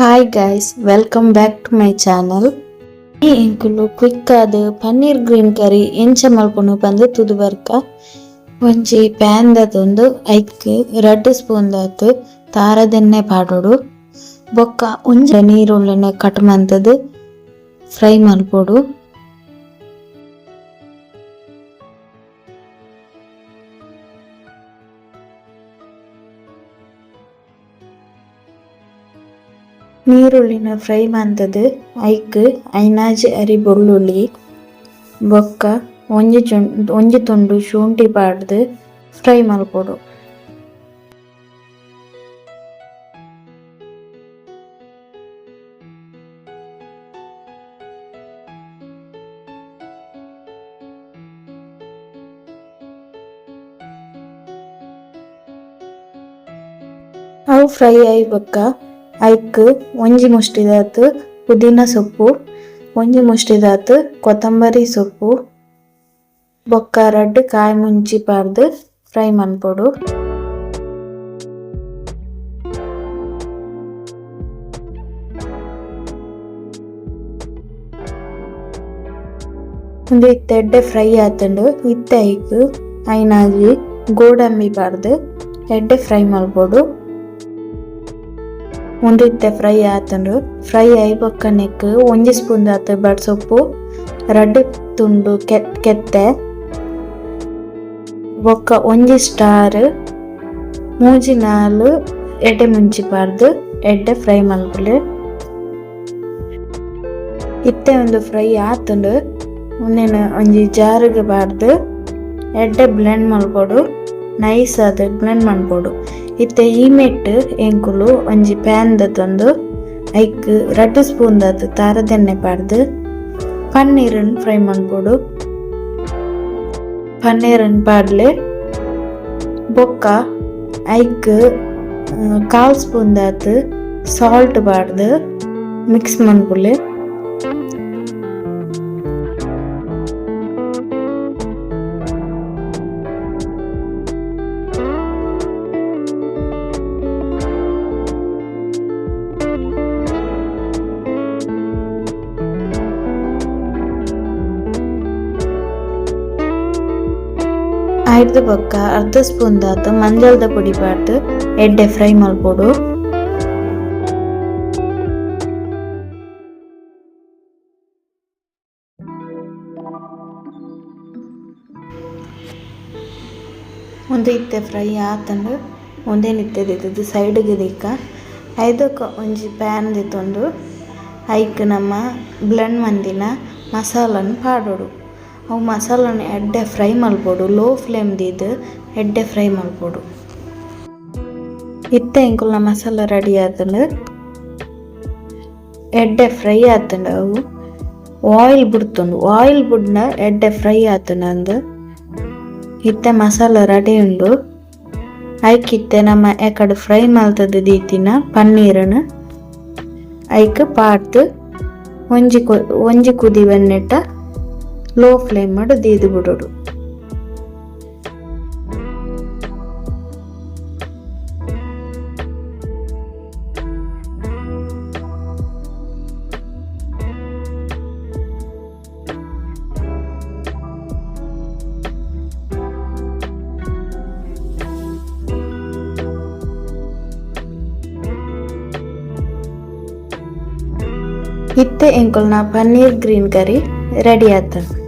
Hi guys, welcome back to my channel. ಈ ಇಂಕುಲು quick ಆದ ಪನ್ನೀರ್ ಗ್ರೀನ್ ಕರಿ ಎಂಚ ಮಲ್ಪೊಡು ಬಂದು ತುದು ಬರ್ಕ ಒಂಜಿ ಪ್ಯಾನ್ ದತೊಂದು ಐಕ್ 2 ಸ್ಪೂನ್ ದಾತ್ ತಾರದೆಣ್ಣೆ ಪಾಡೋಡು ಬೊಕ್ಕ ಒಂಜ ನೀರುಳ್ಳಿನ ಕಟ್ ಮಂತದು ಫ್ರೈ ಮಲ್ಪೊಡು. ನೀರುಳ್ಳಿನ ಫ್ರೈ ಮಂತದು ಐಕ್ ಐನಾಜಿ ಅರಿ ಬೆಳ್ಳುಳ್ಳಿ ಬೊಕ್ಕ ಒಂಜಿ ತುಂಡು ಶುಂಠಿ ಪಾಡ್ದು ಫ್ರೈ ಮಲ್ಪೊಡು. ಅವು ಫ್ರೈ ಆಯಿ ಬೊಕ್ಕ ಐಕ್ ಒಂಜಿ ಮುಷ್ಟಿದಾತ್ ಪುದೀನ ಸೊಪ್ಪು, ಒಂಜಿ ಮುಷ್ಟಿದಾತ್ ಕೊತ್ತಂಬರಿ ಸೊಪ್ಪು ಬೊಕ್ಕ 2 ಕಾಯಿ ಮುಂಚಿ ಪಾರ್ದು ಫ್ರೈ ಮನ್ಪೊಡು. ಒಂದು ಎಡ್ಡೆ ಫ್ರೈ ಆತಂಡು ಇತ್ತೆ ಐಕ್ ಐನಾಜಿ ಗೋಡಂಬಿ ಪಾರ್ದು ಎಡ್ಡೆ ಫ್ರೈ ಮಲ್ಪೊಡು. ಒಂದು ಇತ್ತೆ ಫ್ರೈ ಆತಂಡು ಫ್ರೈ ಆಯಿ ಬೊಕ್ಕ ನೆಕ್ ಒಂಜಿ ಸ್ಪೂನ್ ದಾತ್ ಬಡ್ಸೊಪ್ಪು 2 ತುಂಡು ಕೆತ್ತೆ ಬೊಕ್ಕ ಒಂಜಿ ಸ್ಟಾರ್ ಮೂಜಿ ನಾಲ್ ಎಡ್ಡೆ ಮುಂಚಿ ಪಾರ್ದು ಎಡ್ಡೆ ಫ್ರೈ ಮಲ್ಪೊಡು. ಇತ್ತೆ ಒಂದು ಫ್ರೈ ಆತಂಡು ಒಂದೇನು ಒಂಜಿ ಜಾರ್ಗ್ ಪಾರ್ದು ಎಡ್ಡೆ ಬ್ಲೆಂಡ್ ಮಲ್ಪೊಡು, ನೈಸ್ ಆದ್ ಬ್ಲೆಂಡ್ ಮನ್ಪೊಡು. ಇತ್ತೆ ಈ ಮೆಟ್ ಎಂಕುಲು ಒಂಜಿ ಪ್ಯಾನ್ ದತೊಂದು ಐಕ್ 2 ಸ್ಪೂನ್ ದಾತ್ ತಾರದೆಣ್ಣೆ ಪಾಡ್ದು ಪನ್ನೀರನ್ ಫ್ರೈ ಮನ್ಪೊಡು. ಪನ್ನೀರನ್ ಪಾಡ್ಲೆ ಬೊಕ್ಕ ಐಕ್ 1/4 ಸ್ಪೂನ್ ದಾತ್ ಸಾಲ್ಟ್ ಪಾಡ್ದು ಮಿಕ್ಸ್ ಮನ್ಪೊಲೆ. ಐದು ಬೊಕ್ಕ 1/2 ಸ್ಪೂನ್ ದಾತ್ ಮಂಜಲ್ದ ಪುಡಿ ಪಾಡ್ದು ಎಡ್ಡೆ ಫ್ರೈ ಮಲ್ಪೊಡು. ಒಂದು ಇತ್ತೆ ಫ್ರೈ ಆತಂಡು ಒಂದೇನಿತ್ತೆ ದಿತ್ತದು ಸೈಡ್ಗೆ ದಿಕ್ಕ ಐದಕ್ಕೆ ಒಂಜಿ ಪ್ಯಾನ್ ದಿತ್ತೊಂದು ಐಕ್ ನಮ್ಮ ಬ್ಲೆಂಡ್ ಮಂದಿನ ಮಸಾಲನ್ ಪಾಡೋಡು. ಅವು ಮಸಾಲನ ಎಡ್ಡೆ ಫ್ರೈ ಮಲ್ಪೊಡು, ಲೋ ಫ್ಲೇಮ್ ದೀದ್ ಎಡ್ಡೆ ಫ್ರೈ ಮಲ್ಪೊಡು. ಇತ್ತೆ ಇಂಕುಲ್ನ ಮಸಾಲ ರೆಡಿ ಆತಂಡು ಎಡ್ಡೆ ಫ್ರೈ ಆತಂಡು ಅವು ಆಯಿಲ್ ಬಿಡ್ತುಂಡು, ಆಯಿಲ್ ಬಿಡ್ನ ಎಡ್ಡೆ ಫ್ರೈ ಆತಂಡು ಅಂದು ಇತ್ತೆ ಮಸಾಲ ರೆಡಿ ಉಂಡು. ಐಕ್ ಇತ್ತೆ ನಮ್ಮ ಎಕಡೆ ಫ್ರೈ ಮಲ್ತದ ದೀತಿನ ಪನ್ನೀರನ್ ಐಕ್ ಪಾಡ್ದು ಒಂಜಿ ಕುದಿ ಬನ್ನೆಟ್ಟ ಲೋ ಫ್ಲೇಮ್ ಮಾಡು ದೀದು ಬಿಡೋಡು. ಇತ್ತೆ ಎಂಕುಲ್ನ ಪನ್ನೀರ್ ಗ್ರೀನ್ ಕರಿ ರೆಡಿ ಆತಂಡು.